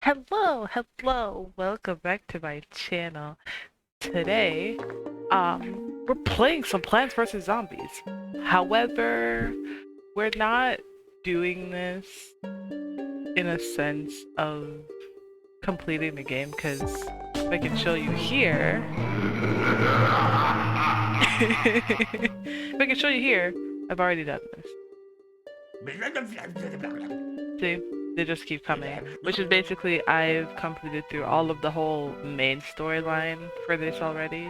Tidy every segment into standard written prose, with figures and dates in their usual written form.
Hello, welcome back to my channel. Today, we're playing some Plants vs. Zombies. However, we're not doing this in a sense of completing the game, because if I can show you here, if I can show you here, I've already done this. See? They just keep coming. Which is basically I've completed through all of the whole main storyline for this already.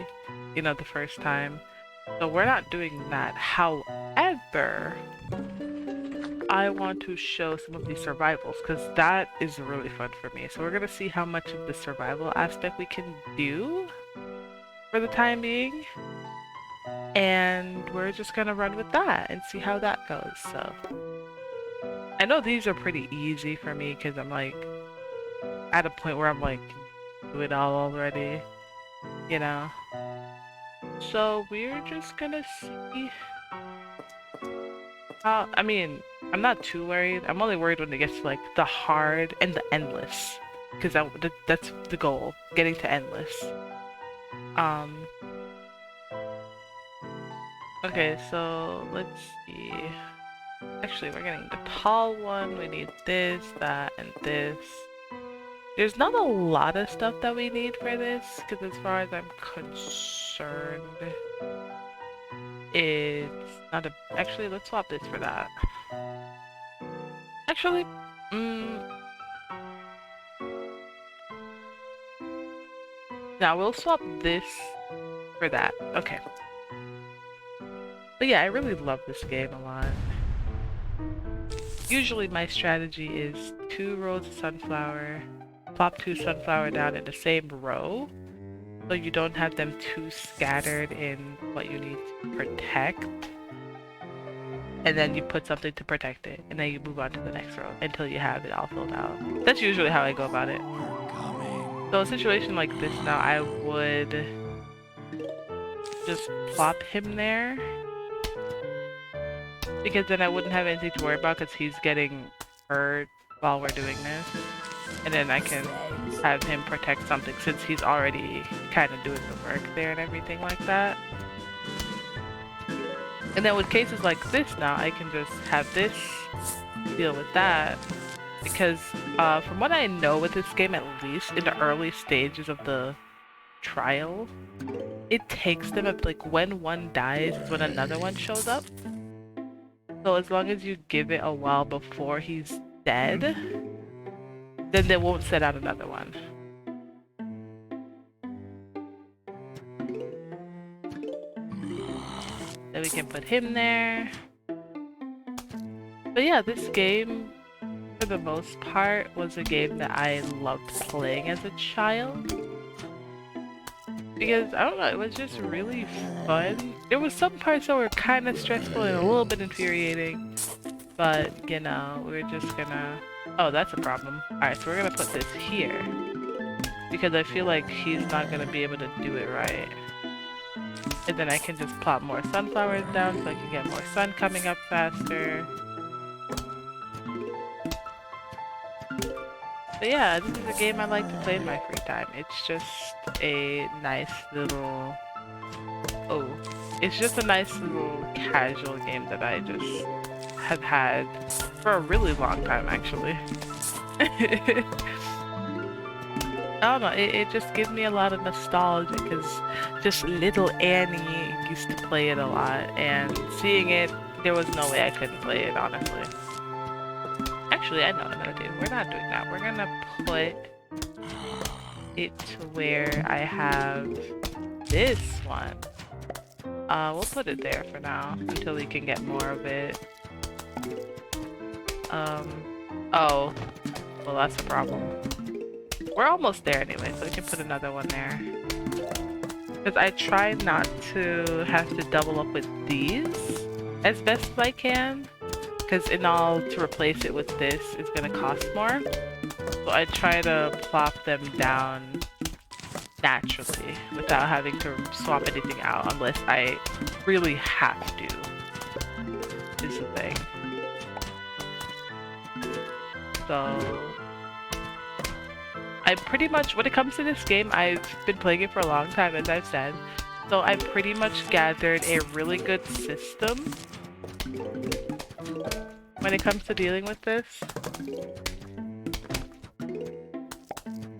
You know, the first time. So we're not doing that. However, I want to show some of these survivals because that is really fun for me. So we're gonna see how much of the survival aspect we can do for the time being. And we're just gonna run with that and see how that goes. So I know these are pretty easy for me because I'm like at a point where I'm like, do it all already, you know? So we're just gonna see how, I mean, I'm not too worried. I'm only worried when it gets to like the hard and the endless because that's the goal, getting to endless. Um, okay, so let's see. Actually, we're getting the tall one. We need this, that, and this. There's not a lot of stuff that we need for this, because as far as I'm concerned, it's not a... Actually, let's swap this for that. Actually, now we'll swap this for that. Okay. But yeah, I really love this game a lot. Usually my strategy is 2 rows of sunflower, plop 2 sunflower down in the same row, so you don't have them too scattered in what you need to protect. And then you put something to protect it, and then you move on to the next row until you have it all filled out. That's usually how I go about it. So a situation like this now, I would just plop him there, because then I wouldn't have anything to worry about because he's getting hurt while we're doing this. And then I can have him protect something since he's already kind of doing the work there and everything like that. And then with cases like this now, I can just have this deal with that. Because from what I know with this game, at least in the early stages of the trial, it takes them, like when one dies is when another one shows up. So as long as you give it a while before he's dead, then they won't set out another one. Then we can put him there. But yeah, this game, for the most part, was a game that I loved playing as a child. Because, I don't know, it was just really fun. There was some parts that were kind of stressful and a little bit infuriating. But, you know, we're just gonna... Oh, that's a problem. Alright, so we're gonna put this here. Because I feel like he's not gonna be able to do it right. And then I can just plop more sunflowers down so I can get more sun coming up faster. But yeah, this is a game I like to play in my free time. It's just a nice little... Oh. It's just a nice little casual game that I just have had for a really long time, actually. I don't know, it just gives me a lot of nostalgia because just little Annie used to play it a lot, and seeing it, there was no way I couldn't play it, honestly. Actually, I know what I'm gonna do. We're not doing that. We're gonna put it to where I have this one. We'll put it there for now until we can get more of it. Oh. Well, that's a problem. We're almost there anyway, so we can put another one there. Because I try not to have to double up with these as best as I can. Because to replace it with this is going to cost more. So I try to plop them down naturally without having to swap anything out unless I really have to, is the thing. So I pretty much, when it comes to this game, I've been playing it for a long time, as I've said. So I've pretty much gathered a really good system when it comes to dealing with this.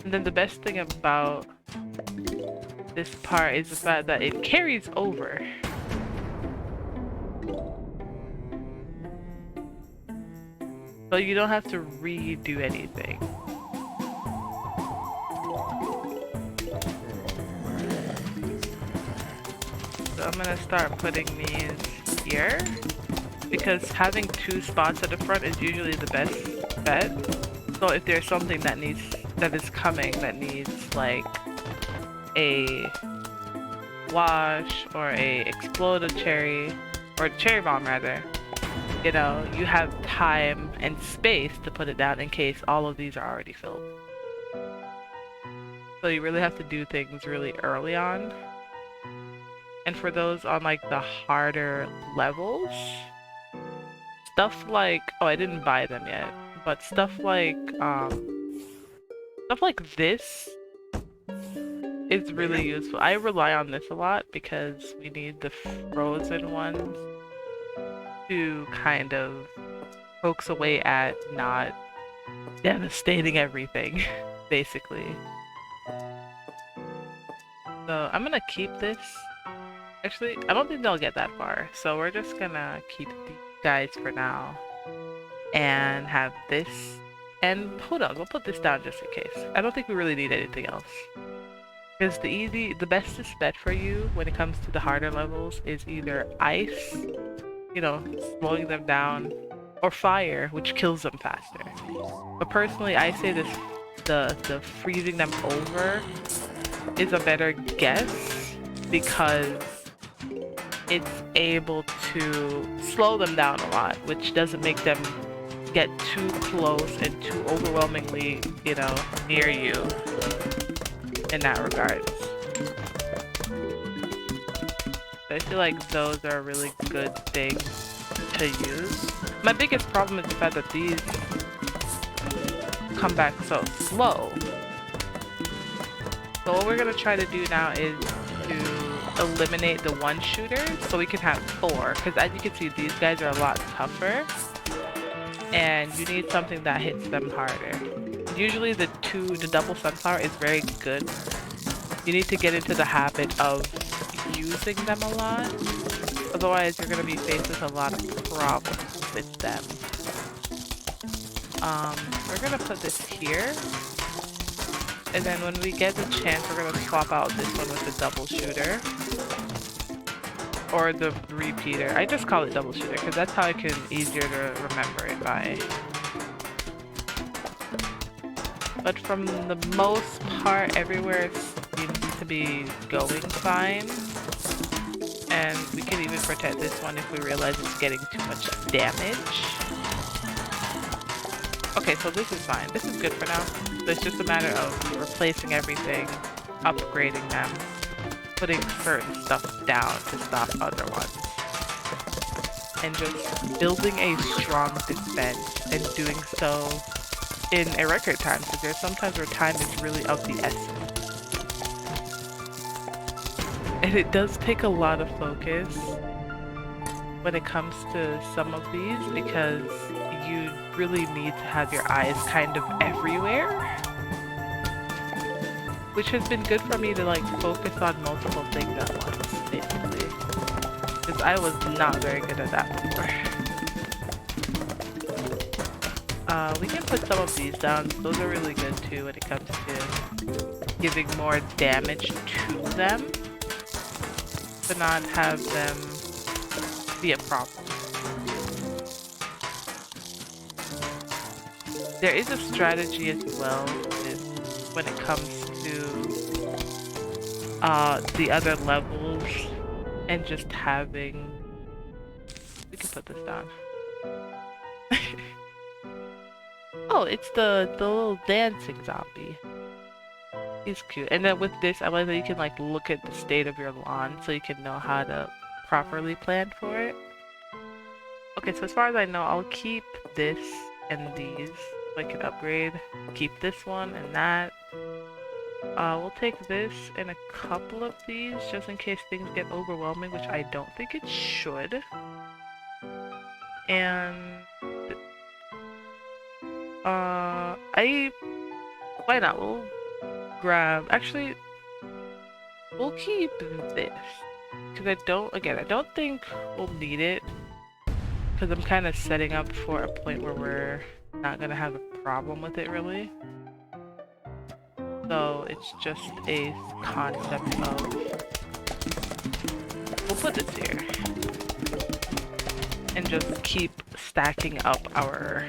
And then the best thing about this part is the fact that it carries over. So you don't have to redo anything. So I'm gonna start putting these here, because having 2 spots at the front is usually the best bet. So if there's something that is coming that needs like a wash or a exploded cherry, or a cherry bomb rather, you know, you have time and space to put it down in case all of these are already filled. So you really have to do things really early on. And for those on like the harder levels, stuff like, oh, I didn't buy them yet, but stuff like this is really useful. I rely on this a lot because we need the frozen ones to kind of coax away at not devastating everything, basically. So I'm gonna keep this. Actually, I don't think they'll get that far, so we're just gonna keep these guys for now and have this. And hold on, we'll put this down just in case. I don't think we really need anything else. Because the bestest bet for you when it comes to the harder levels is either ice, you know, slowing them down, or fire, which kills them faster. But personally, I say the freezing them over is a better guess, because it's able to slow them down a lot, which doesn't make them get too close and too overwhelmingly, you know, near you in that regard. So I feel like those are a really good thing to use. My biggest problem is the fact that these come back so slow. So what we're gonna try to do now is to eliminate the 1-shooters so we can have 4, because as you can see, these guys are a lot tougher and you need something that hits them harder. Usually the double sunflower is very good. You need to get into the habit of using them a lot, otherwise you're going to be faced with a lot of problems with them. We're going to put this here, and then when we get the chance we're going to swap out this one with the double shooter. Or the repeater. I just call it double shooter because that's how I can easier to remember it by. But from the most part, everywhere seems to be going fine. And we can even protect this one if we realize it's getting too much damage. Okay, so this is fine. This is good for now. So it's just a matter of replacing everything, upgrading them, putting certain stuff down to stop other ones, and just building a strong defense, and doing so in a record time, because there's sometimes where time is really of the essence. And it does take a lot of focus when it comes to some of these, because you really need to have your eyes kind of everywhere. Which has been good for me to like focus on multiple things at once, basically. Because I was not very good at that before. We can put some of these down. Those are really good too when it comes to giving more damage to them. To not have them be a problem. There is a strategy as well when it comes to the other levels, and just having, we can put this down. Oh, it's the little dancing zombie. He's cute. And then with this, I like that you can like look at the state of your lawn so you can know how to properly plan for it. Okay, so as far as I know, I'll keep this and these so I can upgrade. Keep this one and that. We'll take this and a couple of these just in case things get overwhelming, which I don't think it should. And why not? We'll grab, actually, we'll keep this because I don't think we'll need it because I'm kind of setting up for a point where we're not gonna have a problem with it really. So it's just a concept of, we'll put this here and just keep stacking up our,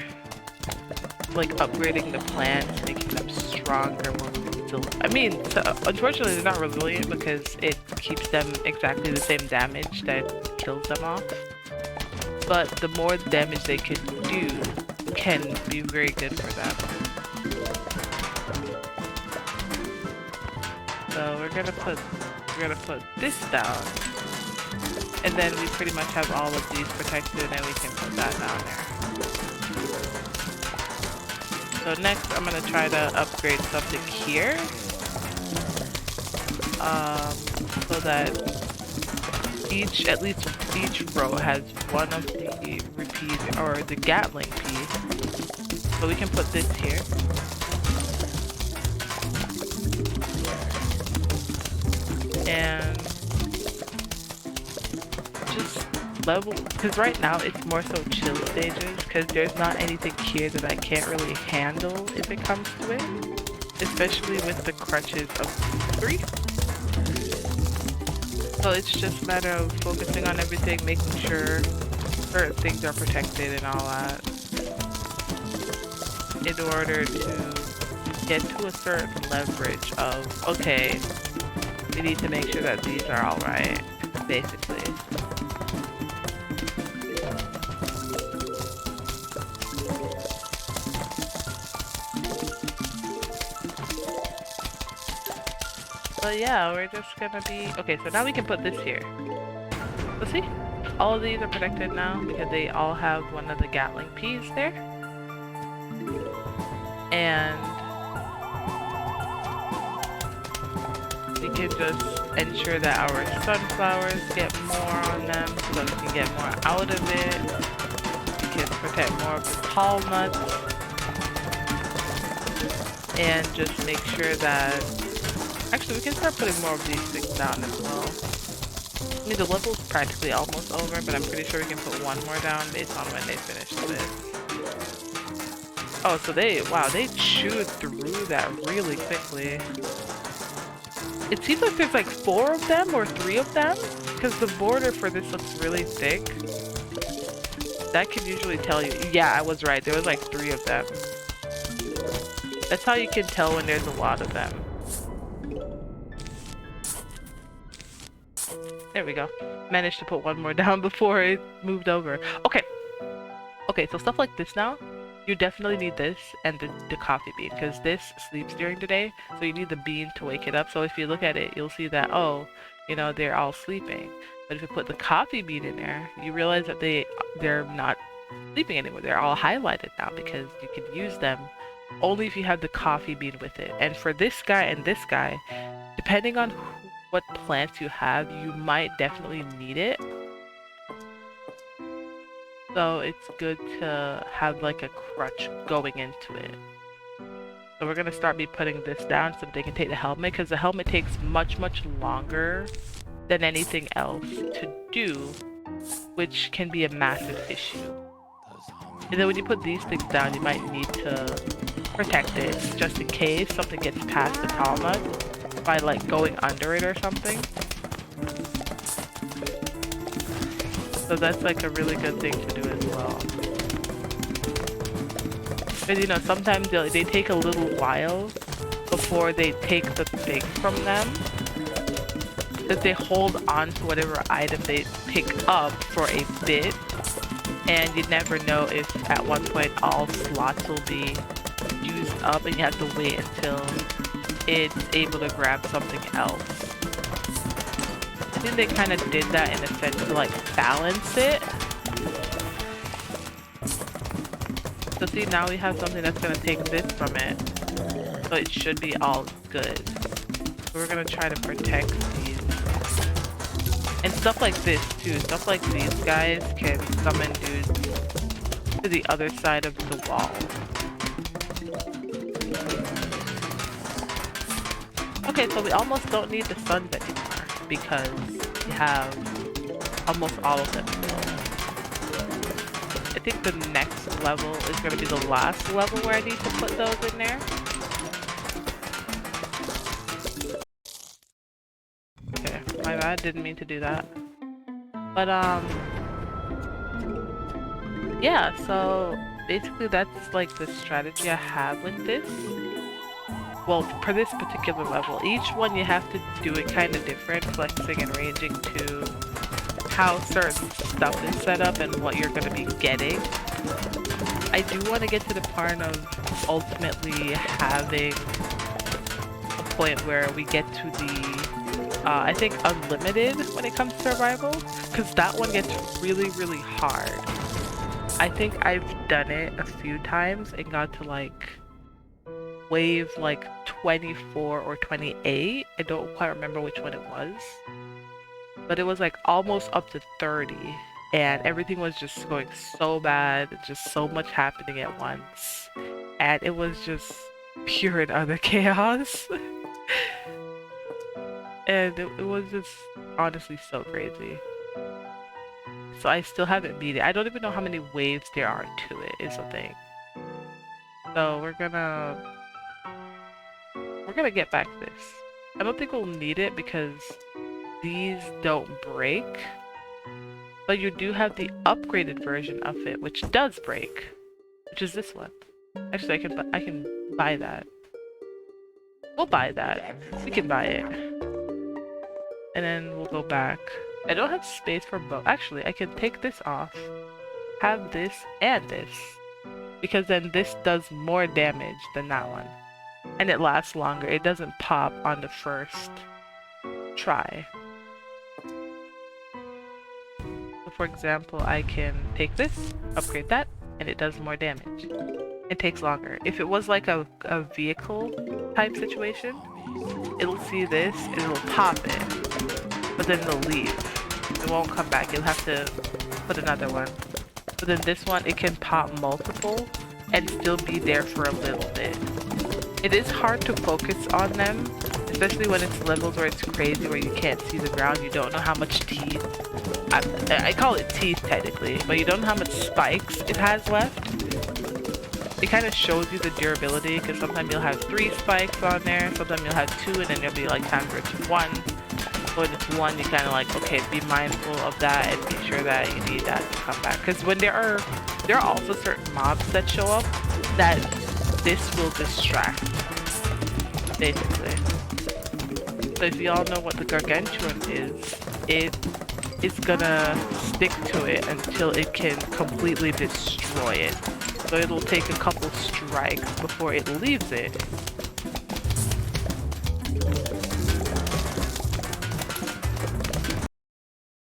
like upgrading the plants, making them stronger, more resilient. I mean, so unfortunately they're not resilient because it keeps them exactly the same damage that kills them off. But the more damage they can do can be very good for them. So we're gonna put this down, and then we pretty much have all of these protected, and then we can put that down there. So next, I'm gonna try to upgrade something here, so that at least each row has one of the repeat or the Gatling piece. So we can put this here. And just level, because right now it's more so chill stages, because there's not anything here that I can't really handle if it comes to it, especially with the crutches of 3. So it's just a matter of focusing on everything, making sure certain things are protected and all that, in order to get to a certain leverage of, okay, we need to make sure that these are alright, basically. So yeah, we're just gonna be... Okay, so now we can put this here. Let's see. All of these are protected now because they all have one of the Gatling Ps there. And we can just ensure that our sunflowers get more on them so that we can get more out of it. We can protect more of the tall nuts. And just make sure that... Actually, we can start putting more of these things down as well. I mean, the level's practically almost over, but I'm pretty sure we can put one more down based on when they finish this. Oh, so wow, they chewed through that really quickly. It seems like there's like 4 of them or 3 of them, because the border for this looks really thick. That can usually tell you. Yeah, I was right. There was like 3 of them. That's how you can tell when there's a lot of them. There we go. Managed to put one more down before it moved over. Okay. Okay, so stuff like this now. You definitely need this and the coffee bean, because this sleeps during the day, so you need the bean to wake it up. So if you look at it, you'll see that, oh, you know, they're all sleeping. But if you put the coffee bean in there, you realize that they're not sleeping anymore. They're all highlighted now because you can use them only if you have the coffee bean with it. And for this guy and this guy, depending on what plants you have, you might definitely need it. So it's good to have like a crutch going into it. So we're gonna start putting this down so that they can take the helmet, because the helmet takes much longer than anything else to do, which can be a massive issue. And then when you put these things down, you might need to protect it just in case something gets past the tall nut by like going under it or something. So that's like a really good thing to do as well. Because you know, sometimes they take a little while before they take the thing from them. That they hold on to whatever item they pick up for a bit. And you never know if at one point all slots will be used up and you have to wait until it's able to grab something else. I think they kind of did that in a sense to like balance it. So see, now we have something that's going to take this from it. So it should be all good. So we're gonna try to protect these. And stuff like this too. Stuff like these guys can summon dudes to the other side of the wall. Okay, so we almost don't need the suns anymore because we have almost all of them filled. I think the next level is going to be the last level where I need to put those in there. Okay, my bad, didn't mean to do that. But yeah, so basically that's like the strategy I have with this. Well, for this particular level, each one you have to do it kind of different, flexing and ranging to how certain stuff is set up and what you're going to be getting. I do want to get to the part of ultimately having a point where we get to the, I think, unlimited when it comes to survival, because that one gets really, really hard. I think I've done it a few times and got to like wave like 24 or 28. I don't quite remember which one it was, but it was like almost up to 30 and everything was just going so bad, just so much happening at once, and it was just pure and utter chaos. And it was just honestly so crazy. So I still haven't beat it. I don't even know how many waves there are to it is the thing. So we're gonna get back to this. I don't think we'll need it because these don't break, but you do have the upgraded version of it, which does break, which is this one. Actually, I can buy that. We'll buy that. We can buy it, and then we'll go back. I don't have space for both. Actually, I can take this off, have this and this, because then this does more damage than that one. And it lasts longer. It doesn't pop on the first try. So for example, I can take this, upgrade that, and it does more damage. It takes longer. If it was like a vehicle type situation, it'll see this and it'll pop it, but then it'll leave. It won't come back. You'll have to put another one. But then this one, it can pop multiple and still be there for a little bit. It is hard to focus on them, especially when it's levels where it's crazy, where you can't see the ground, you don't know how much teeth, I call it teeth technically, but you don't know how much spikes it has left. It kind of shows you the durability, because sometimes you'll have 3 spikes on there, sometimes you'll have 2, and then there'll be like times where it's 1. So when it's 1, you kind of like, okay, be mindful of that and make sure that you need that to come back. Because when there are also certain mobs that show up that this will distract, basically. So if y'all know what the gargantuan is, it is gonna stick to it until it can completely destroy it. So it'll take a couple strikes before it leaves it.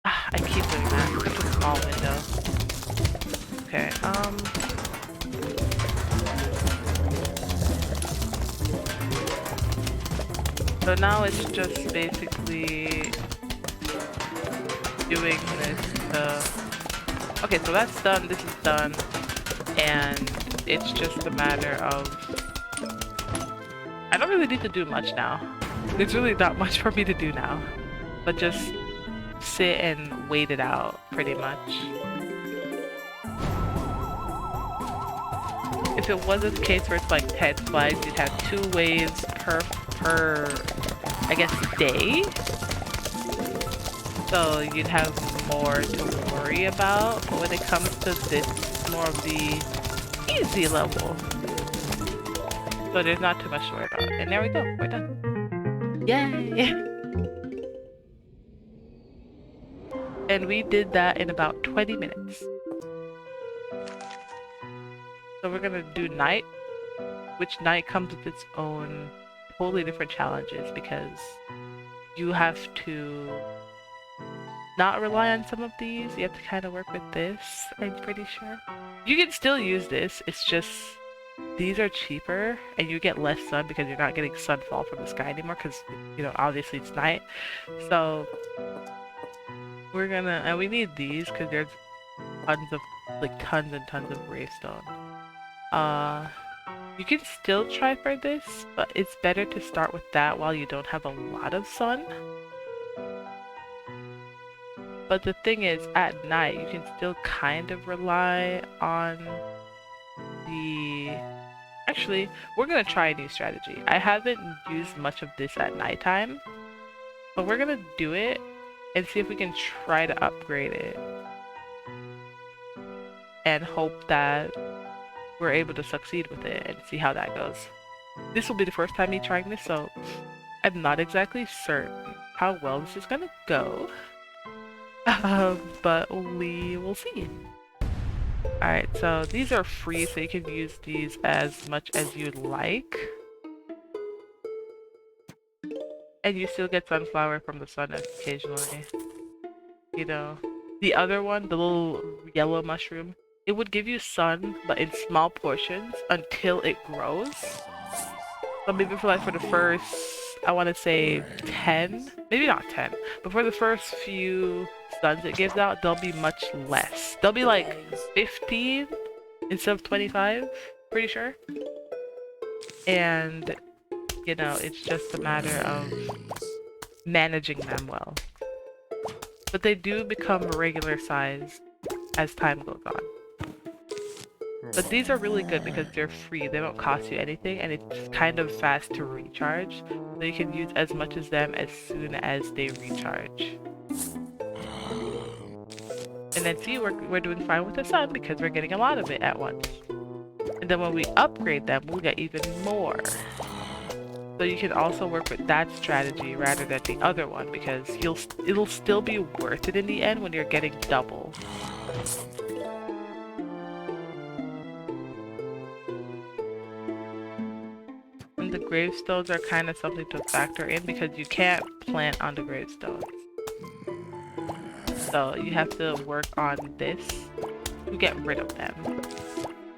I keep doing that. It's a small window. Okay, so now it's just basically doing this. Okay, so that's done, this is done, and it's just a matter of... I don't really need to do much now. There's really not much for me to do now, but just sit and wait it out, pretty much. If it was a case where it's like 10 flags, you'd have 2 waves per I guess day, so you'd have more to worry about. But when it comes to this, it's more of the easy level, so there's not too much to worry about. And there we go, we're done. Yay! And we did that in about 20 minutes. So we're gonna do night, which night comes with its own totally different challenges, because you have to not rely on some of these. You have to kind of work with this, I'm pretty sure. You can still use this, it's just these are cheaper and you get less sun because you're not getting sunfall from the sky anymore because, you know, obviously it's night. So we're gonna, and we need these because there's tons of, like tons and tons of gravestone. You can still try for this, but it's better to start with that while you don't have a lot of sun. But the thing is, at night, you can still kind of rely on the... Actually, we're gonna try a new strategy. I haven't used much of this at nighttime, but we're gonna do it and see if we can try to upgrade it. And hope that we're able to succeed with it and see how that goes. This will be the first time me trying this, so I'm not exactly certain how well this is gonna go. But we will see. Alright, so these are free, so you can use these as much as you'd like. And you still get sunflower from the sun occasionally. You know, the other one, the little yellow mushroom, it would give you sun, but in small portions until it grows. So maybe for the first, I want to say 10, maybe not 10, but for the first few suns it gives out, they'll be much less. They'll be like 15 instead of 25, pretty sure. And, you know, it's just a matter of managing them well. But they do become regular size as time goes on. But these are really good because they're free, they don't cost you anything, and it's kind of fast to recharge. So you can use as much as them as soon as they recharge. And then see, we're doing fine with the sun because we're getting a lot of it at once. And then when we upgrade them, we'll get even more. So you can also work with that strategy rather than the other one because it'll still be worth it in the end when you're getting double. And the gravestones are kind of something to factor in because you can't plant on the gravestones. So you have to work on this to get rid of them.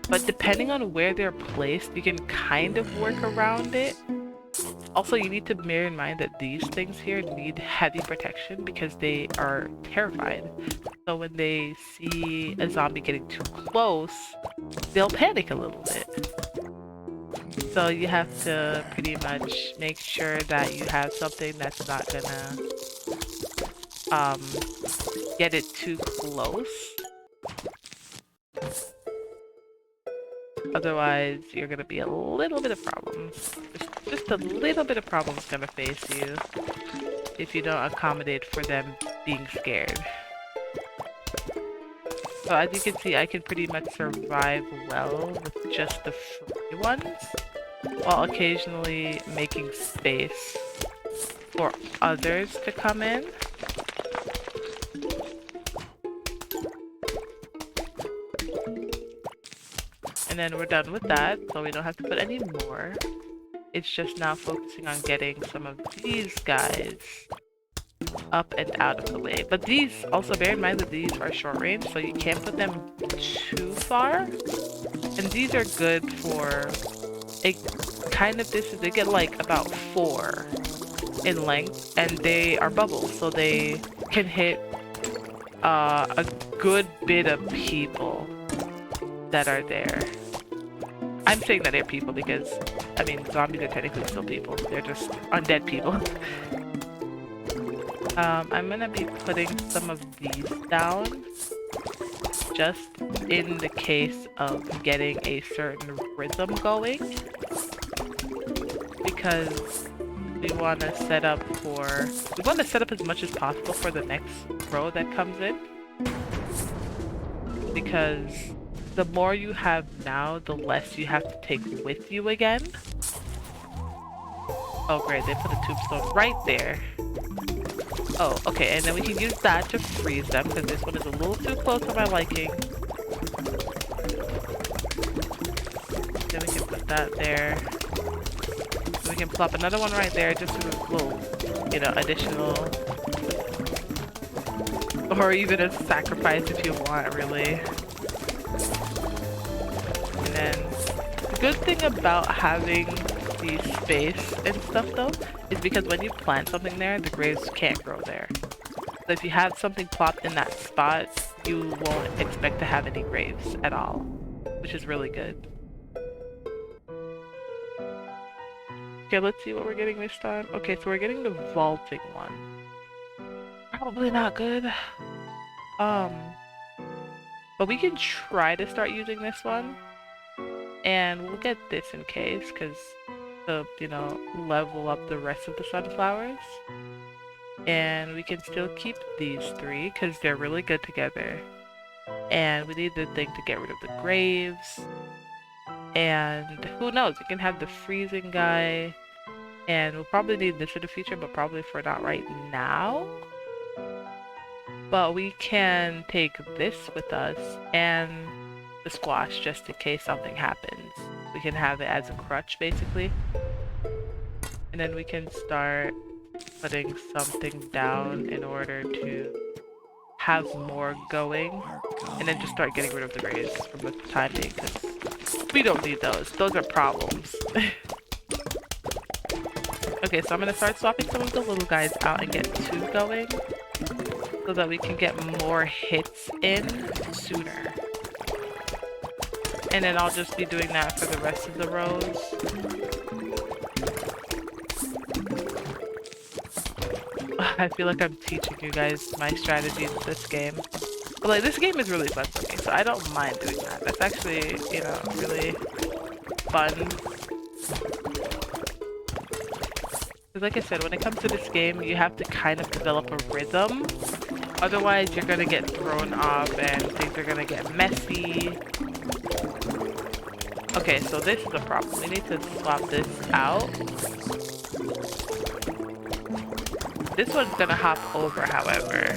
But depending on where they're placed, you can kind of work around it. Also, you need to bear in mind that these things here need heavy protection because they are terrified. So when they see a zombie getting too close, they'll panic a little bit. So you have to pretty much make sure that you have something that's not gonna get it too close. Otherwise, you're gonna be a little bit of problems. Just a little bit of problems gonna face you if you don't accommodate for them being scared. So as you can see, I can pretty much survive well with just the free ones, while occasionally making space for others to come in. And then we're done with that, so we don't have to put any more. It's just now focusing on getting some of these guys up and out of the way. But these, also bear in mind that these are short range, so you can't put them too far. And these are good for a kind of distance. They get like about 4 in length, and they are bubbles, so they can hit a good bit of people that are there. I'm saying that they're people because, I mean, zombies are technically still people. They're just undead people. I'm gonna be putting some of these down just in the case of getting a certain rhythm going, because we want to set up as much as possible for the next row that comes in, because the more you have now, the less you have to take with you again. Oh great, they put a tombstone right there. Oh, okay, and then we can use that to freeze them, because this one is a little too close for my liking. Then we can put that there. Then we can plop another one right there, just as a little, you know, additional... Or even a sacrifice if you want, really. And then good thing about having the space and stuff though is because when you plant something there, the graves can't grow there. So if you have something plopped in that spot, you won't expect to have any graves at all, which is really good. Okay, let's see what we're getting this time. Okay, so we're getting the vaulting one. Probably not good. But we can try to start using this one. And we'll get this in case, because to, you know, level up the rest of the sunflowers. And we can still keep these three, because they're really good together. And we need the thing to get rid of the graves. And who knows, we can have the freezing guy. And we'll probably need this in the future, but probably for not right now. But we can take this with us and the squash just in case something happens. We can have it as a crutch basically. And then we can start putting something down in order to have more going. And then just start getting rid of the graves from the time being, because we don't need those. Those are problems. Okay, so I'm going to start swapping some of the little guys out and get 2 going, so that we can get more hits in sooner. And then I'll just be doing that for the rest of the rows. I feel like I'm teaching you guys my strategies in this game. But like, this game is really fun for me, so I don't mind doing that. That's actually, you know, really fun. Because like I said, when it comes to this game, you have to kind of develop a rhythm. Otherwise, you're gonna get thrown off and things are gonna get messy. Okay, so this is a problem. We need to swap this out. This one's gonna hop over, however.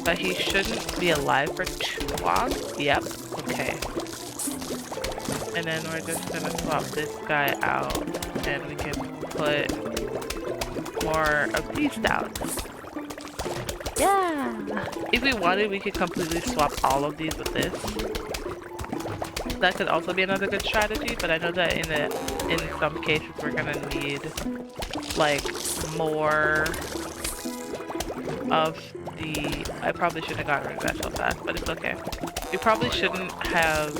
But he shouldn't be alive for too long. Yep, okay. And then we're just gonna swap this guy out and we can put more of these down. Yeah! If we wanted, we could completely swap all of these with this. That could also be another good strategy, but I know that in some cases we're gonna need like more of the... I probably shouldn't have gotten rid of that so fast, but it's okay. We probably shouldn't have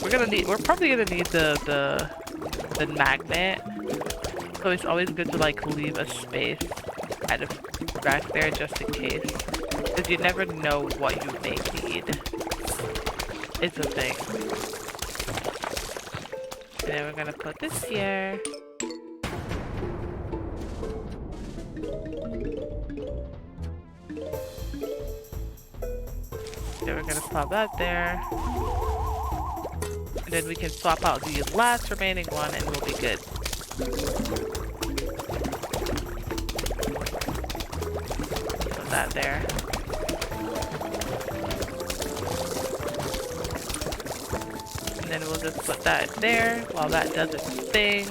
we're probably gonna need the magnet. So it's always good to like leave a space kind of back there just in case. Because you never know what you may need. It's a thing. And then we're gonna put this here. Then we're gonna swap that there. And then we can swap out the last remaining one and we'll be good. Put that there. And then we'll just put that there while that does its thing.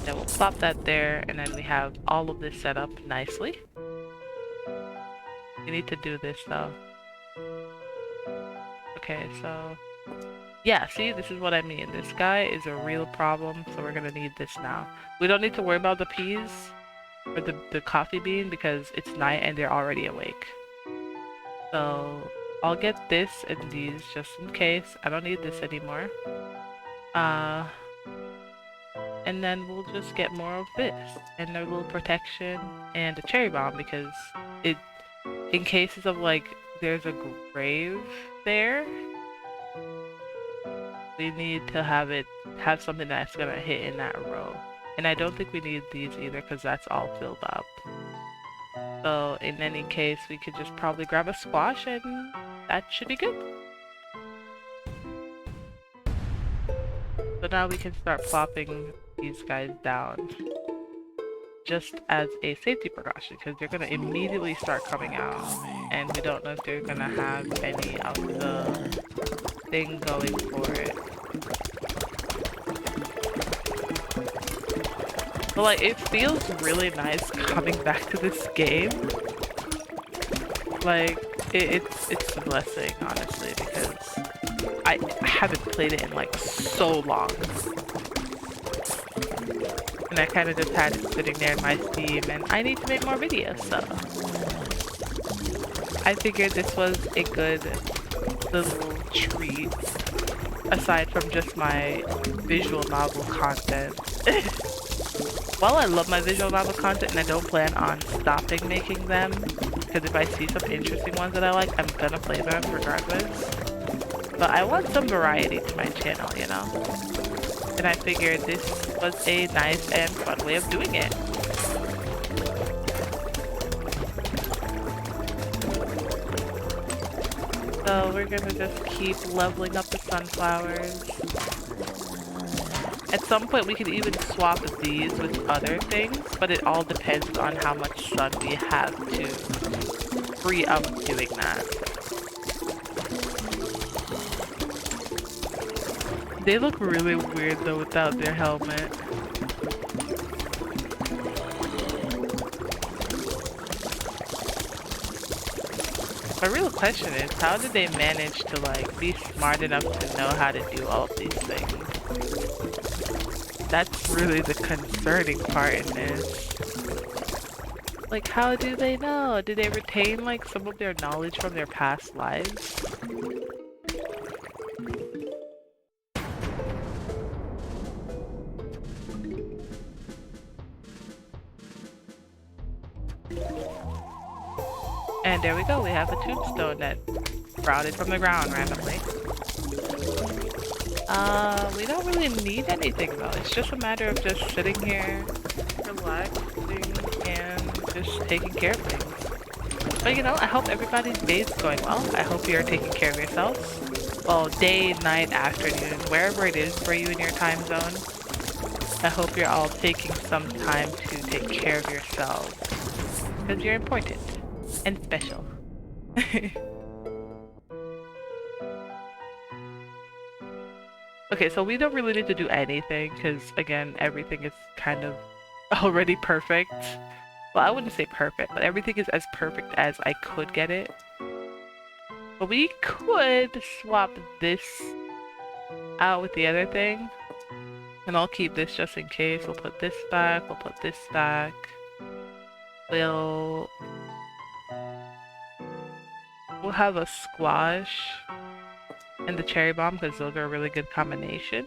Then we'll plop that there, and then we have all of this set up nicely. You need to do this though. Okay, so yeah, see, this is what I mean. This guy is a real problem, so we're gonna need this now. We don't need to worry about the peas or the coffee bean because it's night and they're already awake. So I'll get this and these just in case. I don't need this anymore. And then we'll just get more of this and a little protection and a cherry bomb because it, in cases of like there's a grave there, we need to have something that's gonna hit in that row. And I don't think we need these either because that's all filled up. So in any case, we could just probably grab a squash and that should be good. So now we can start plopping these guys down just as a safety precaution because they're gonna immediately start coming out and we don't know if they're gonna have any of the thing going for it. But like, it feels really nice coming back to this game. Like, it's a blessing, honestly, because I haven't played it in like so long. And I kind of just had it sitting there in my Steam, and I need to make more videos, so I figured this was a good little treat, aside from just my visual novel content. While I love my visual novel content and I don't plan on stopping making them, because if I see some interesting ones that I like, I'm gonna play them regardless. But I want some variety to my channel, you know? And I figured this was a nice and fun way of doing it. So we're gonna just keep leveling up the sunflowers. At some point we could even swap these with other things, but it all depends on how much sun we have to free up doing that. They look really weird though without their helmet. My real question is, how did they manage to like be smart enough to know how to do all of these things? That's really the concerning part in this. Like, how do they know? Did they retain like some of their knowledge from their past lives? And there we go, we have a tombstone that sprouted from the ground randomly. We don't really need anything though. It's just a matter of just sitting here, relaxing, and just taking care of things. But you know, I hope everybody's day is going well. I hope you're taking care of yourselves. Well, day, night, afternoon, wherever it is for you in your time zone. I hope you're all taking some time to take care of yourselves. Because you're important. And special. Okay, so we don't really need to do anything because, again, everything is kind of already perfect. Well, I wouldn't say perfect, but everything is as perfect as I could get it. But we could swap this out with the other thing. And I'll keep this just in case. We'll put this back, we'll put this back. We'll have a squash and the cherry bomb because those are a really good combination.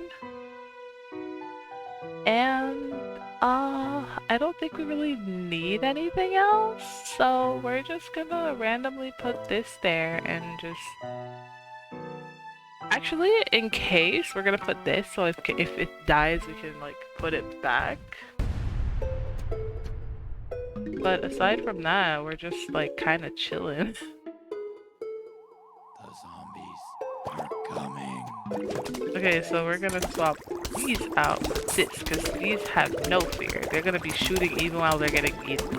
And I don't think we really need anything else, so we're just gonna randomly put this there and just... Actually, in case, we're gonna put this, so if it dies we can like put it back. But aside from that, we're just like kind of chilling. Okay, so we're gonna swap these out with this, because these have no fear. They're gonna be shooting even while they're getting eaten.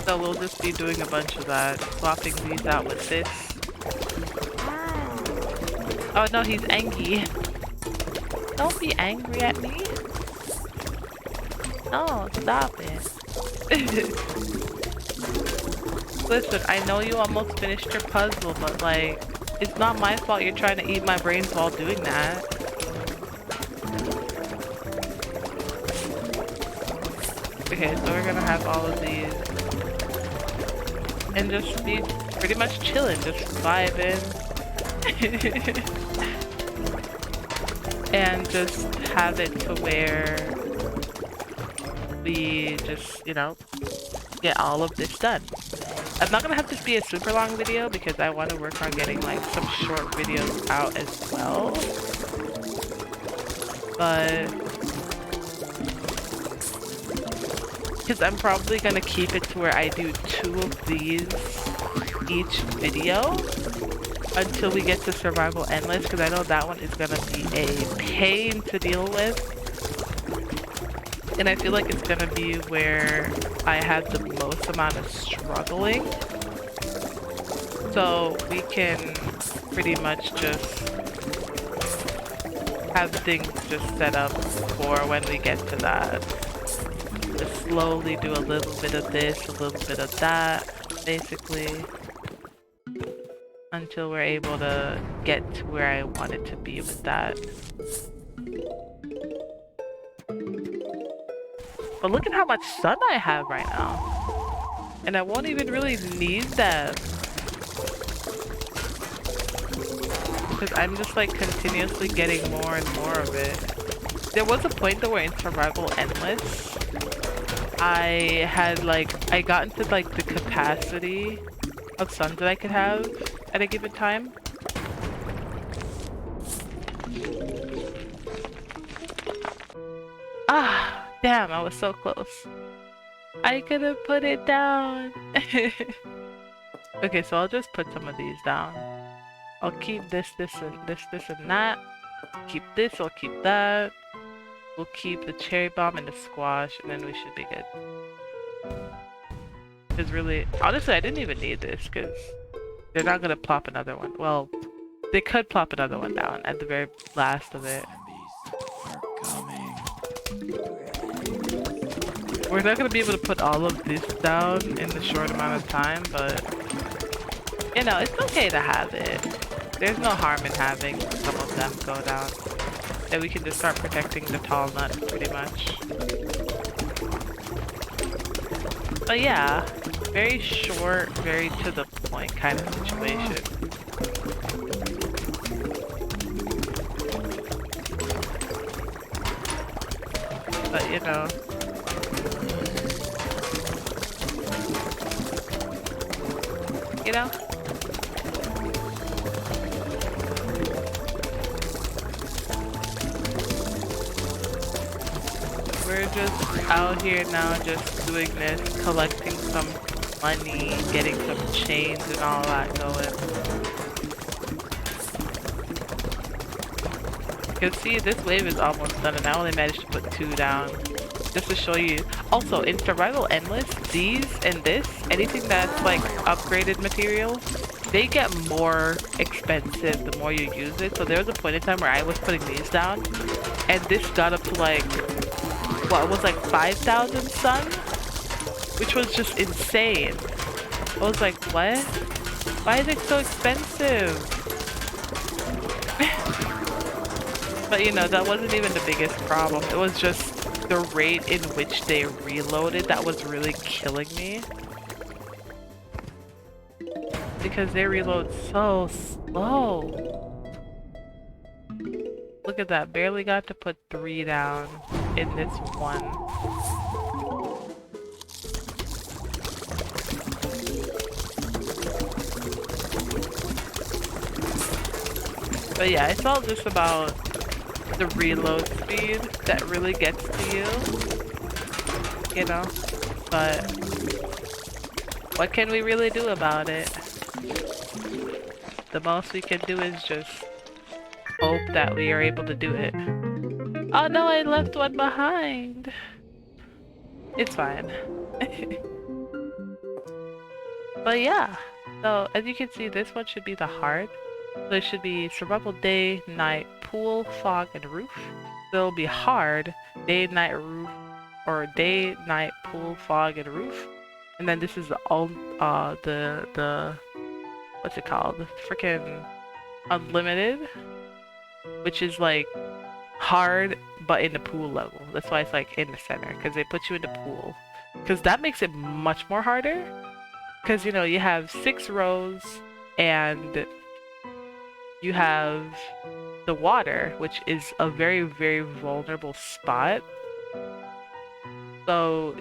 So we'll just be doing a bunch of that, swapping these out with this. Oh no, he's angry. Don't be angry at me. No, stop it. Listen, I know you almost finished your puzzle, but like, it's not my fault you're trying to eat my brains while doing that. Okay, so we're gonna have all of these. And just be pretty much chilling, just vibing. And just have it to where we just, you know, get all of this done. I'm not gonna have this be a super long video because I want to work on getting like some short videos out as well. But because I'm probably gonna keep it to where I do 2 of these each video until we get to Survival Endless, because I know that one is gonna be a pain to deal with. And I feel like it's gonna be where I have the most amount of struggling. So we can pretty much just have things just set up for when we get to that. Just slowly do a little bit of this, a little bit of that, basically. until we're able to get to where I want it to be with that. But look at how much sun I have right now. And I won't even really need them. Because I'm just like continuously getting more and more of it. There was a point though where in Survival Endless, I got into like the capacity of sun that I could have at a given time. Ah, damn, I was so close. I could have put it down. Okay, so I'll just put some of these down. I'll keep this and that. Keep this, I'll keep that. We'll keep the cherry bomb and the squash, and then we should be good. Because really, honestly, I didn't even need this, because they're not gonna plop another one. Well, they could plop another one down at the very last of it. We're not gonna be able to put all of this down in the short amount of time, but you know, it's okay to have it. There's no harm in having some of them go down. And we can just start protecting the tall nuts pretty much. But yeah, very short, very to the point kind of situation. But you know, we're just out here now just doing this, collecting some money, getting some chains and all that going. You can see this wave is almost done and I only managed to put 2 down. Just to show you. Also, in Survival Endless, these and this, anything that's like upgraded materials, they get more expensive the more you use it. So there was a point in time where I was putting these down, and this got up to like, what, it was like 5,000 sun? Which was just insane. I was like, what? Why is it so expensive? But you know, that wasn't even the biggest problem. It was just the rate in which they reloaded that was really killing me. Because they reload so slow. Look at that, barely got to put 3 down in this one. But yeah, it's all just about the reload speed that really gets to you know? But what can we really do about it? The most we can do is just hope that we are able to do it. Oh no, I left one behind! It's fine. But yeah, so as you can see, this one should be the hard. So it should be survival day, night, pool, fog, and roof. So it'll be hard, day, night, roof, or day, night, pool, fog, and roof. And then this is the what's it called? The freaking unlimited, which is like hard, but in the pool level. That's why it's like in the center, because they put you in the pool. Because that makes it much more harder. Because, you know, you have 6 rows and you have the water, which is a very, very vulnerable spot. So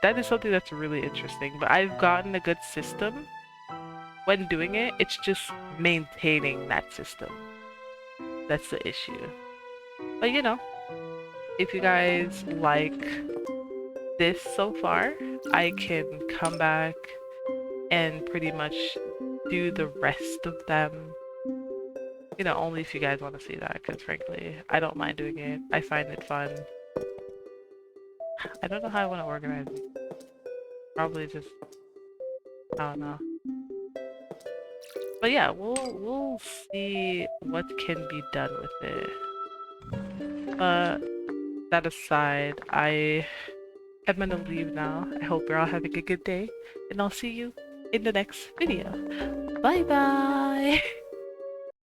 that is something that's really interesting. But I've gotten a good system when doing it. It's just maintaining that system. That's the issue. But you know, if you guys like this so far, I can come back and pretty much do the rest of them. You know, only if you guys want to see that, because frankly, I don't mind doing it. I find it fun. I don't know how I want to organize it. Probably just, I don't know. But yeah, we'll see what can be done with it. But that aside, I am gonna leave now. I hope you're all having a good day, and I'll see you in the next video. Bye bye.